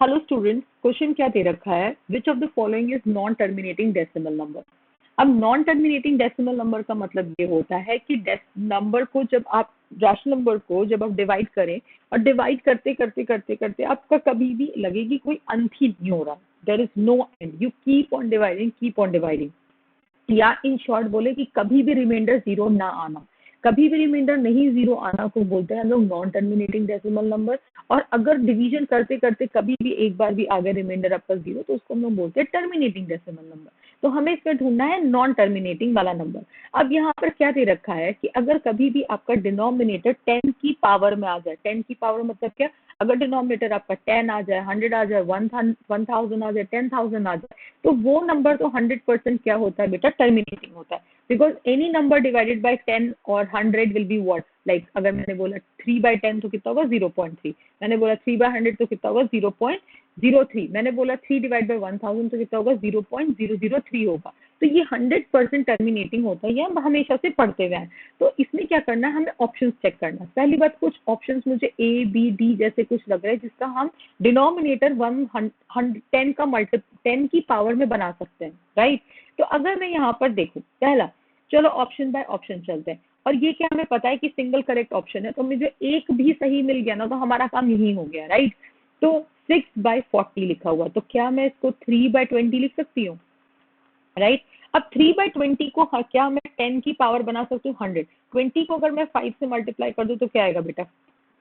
Hello student, question क्या दे रखा है, which of the following is non terminating decimal number. अब नॉन टर्मिनेटिंग डेसिमल नंबर का मतलब ये होता है कि नंबर को जब आप रैशनल नंबर को जब आप डिवाइड करें और डिवाइड करते करते करते करते आपका कभी भी लगे कि कोई अंत ही नहीं हो रहा, there is no end, you keep on dividing, या इन शॉर्ट बोले कि कभी भी रिमाइंडर जीरो ना आना, कभी भी रिमाइंडर नहीं जीरो आना को बोलते हैं हम लोग नॉन टर्मिनेटिंग डेसिमल नंबर। और अगर डिवीजन करते करते कभी भी एक बार भी आ गया रिमाइंडर आपका जीरो तो उसको हम लोग बोलते हैं टर्मिनेटिंग डेसिमल नंबर। तो हमें इसमें ढूंढना है नॉन टर्मिनेटिंग वाला नंबर। अब यहाँ पर क्या दे रखा है कि अगर कभी भी आपका डिनोमिनेटर 10 की पावर में आ जाए, 10 की पावर मतलब क्या, अगर डिनोमिनेटर आपका 10 आ जाए, 100 आ जाए, 1000 आ जाए, 10,000 आ जाए, तो वो नंबर तो 100% क्या होता है बेटा, टर्मिनेटिंग होता है। Because any number divided by 10 और 100 विल बी व्हाट, लाइक अगर मैंने बोला 3/10 तो कितना होगा 0.3, मैंने बोला 3/100 तो कितना होगा 0.03, मैंने बोला 3/1000 तो कितना होगा 0.003 होगा। तो ये 100% टर्मिनेटिंग होता है, ये हम हमेशा से पढ़ते हुए हैं। तो इसमें क्या करना है, हमें ऑप्शंस चेक करना है। पहली बात, कुछ ऑप्शंस मुझे ए बी डी जैसे कुछ लग रहा है जिसका हम डिनोमिनेटर 10 की पावर में बना सकते हैं, राइट। तो अगर मैं यहाँ पर देखूं पहला, चलो ऑप्शन बाय ऑप्शन चलते हैं, और ये क्या हमें पता है कि सिंगल करेक्ट ऑप्शन है, तो मुझे एक भी सही मिल गया ना तो हमारा काम यही हो गया, राइट। तो 6/40 लिखा हुआ, तो क्या मैं इसको 3/20 लिख सकती हूँ, राइट। अब 3/20 को क्या मैं 10 की पावर बना सकती हूँ 100, 20 को अगर मैं 5 से मल्टीप्लाई कर दूं तो क्या आएगा बेटा,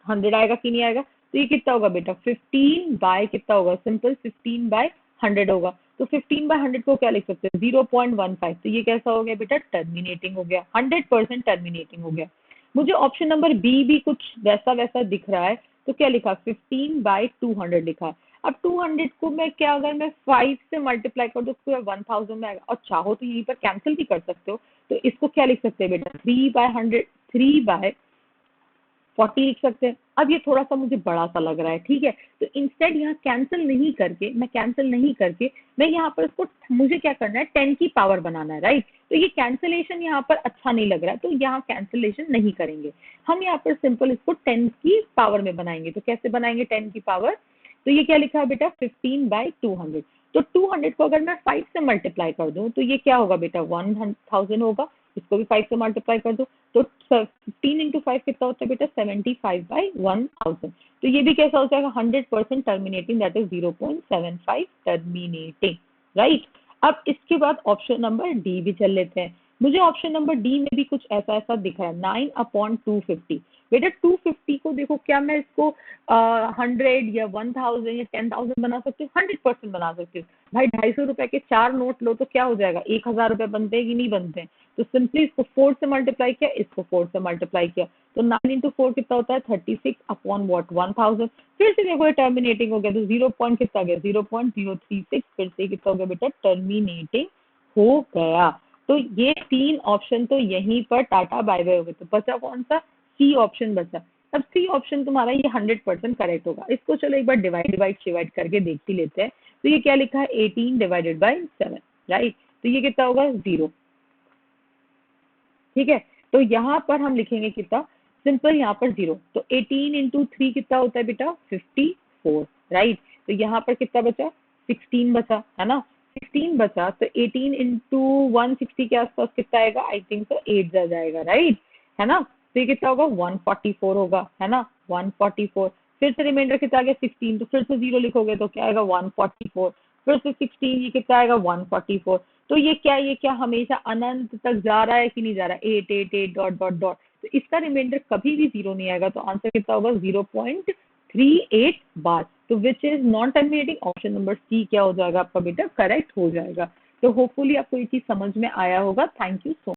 100 आएगा कि नहीं आएगा। तो ये कितना होगा बेटा, 15 बाय कितना होगा, सिंपल 15/100 होगा। तो 15/100 को क्या लिख सकते हैं 0.15। तो ये कैसा हो गया बेटा, टर्मिनेटिंग हो गया, 100% टर्मिनेटिंग हो गया। मुझे ऑप्शन नंबर बी भी कुछ वैसा वैसा दिख रहा है, तो क्या लिखा 15/200 लिखा है। अब 200 को मैं क्या, अगर मैं 5 से मल्टीप्लाई कर दूं तो 1000 में आएगा, और चाहो तो यहीं पर कैंसिल भी कर सकते हो। तो इसको क्या लिख सकते हैं बेटा, 3/100 3/40 लिख सकते हैं। अब ये थोड़ा सा मुझे बड़ा सा लग रहा है, ठीक है। तो इंस्टेड यहाँ कैंसिल नहीं करके मैं यहाँ पर इसको, मुझे क्या करना है 10 की पावर बनाना है, राइट। तो ये कैंसिलेशन यहाँ पर अच्छा नहीं लग रहा है, तो यहाँ कैंसिलेशन नहीं करेंगे, हम यहाँ पर सिंपल इसको 10 की पावर में बनाएंगे। तो कैसे बनाएंगे 10 की पावर, तो ये क्या लिखा है बेटा 15/200। तो 200 को अगर मैं 5 से मल्टीप्लाई कर दूं तो ये क्या होगा बेटा 1000 होगा, इसको भी 5 से मल्टीप्लाई कर दो तो 15 इंटू 5 कितना होता है बेटा 75/1000। तो ये भी कैसा हो जाएगा 100% terminating, that is 0.75 terminating, right. अब इसके बाद ऑप्शन नंबर डी भी चल लेते हैं। मुझे ऑप्शन नंबर डी में भी कुछ ऐसा ऐसा दिख रहा है 9/250। बेटा 250 को देखो, क्या मैं इसको 100 या 1000 या 10,000 बना सकती हूँ, 100% बना सकती हूँ। भाई 250 रुपए के 4 नोट लो तो क्या हो जाएगा, 1000 रुपए बनते हैं कि नहीं बनते हैं। तो सिंपली इसको 4 से मल्टीप्लाई किया, इसको 4 से मल्टीप्लाई किया, तो 9 इंटू 4 कितना होता है 36/1000। फिर से देखो टर्मिनेटिंग हो गया, तो 0 पॉइंट कितना गया 0.036, फिर से कितना हो गया बेटा टर्मिनेटिंग हो गया। तो ये 3 ऑप्शन तो यहीं पर टाटा बाय बाय हो गए। तो बचा कौन सा, सी ऑप्शन बचा। अब सी ऑप्शन तुम्हारा ये 100% करेक्ट होगा। इसको चलो एक बार डिवाइड करके देख ही लेते हैं। तो ये क्या लिखा है 18/7, राइट। तो ये कितना होगा 0, ठीक है। तो यहाँ पर हम लिखेंगे कितना, सिंपल यहाँ पर 0। तो 18 इंटू 3 कितना होता है बेटा 54, राइट। तो यहाँ पर कितना बचा 16 बचा, है ना। 16 बचा तो 18 इंटू 160 के आसपास कितना आएगा, आई थिंक तो 8 जा जाएगा, राइट, है ना। तो ये कितना होगा 144 होगा, है ना 144। फिर से रिमाइंडर कितना आ गया 16, तो फिर से 0 लिखोगे तो क्या आएगा 144, फिर से 16, ये कितना आएगा 144। तो ये क्या हमेशा अनंत तक जा रहा है कि नहीं जा रहा है, 8 डॉट डॉट डॉट। तो इसका रिमाइंडर कभी भी 0 नहीं आएगा, तो आंसर कितना होगा 0.38 बार। तो which is non terminating, option number C क्या हो जाएगा आपका बेटा करेक्ट हो जाएगा। तो होपफुली आपको ये चीज समझ में आया होगा। Thank you so much.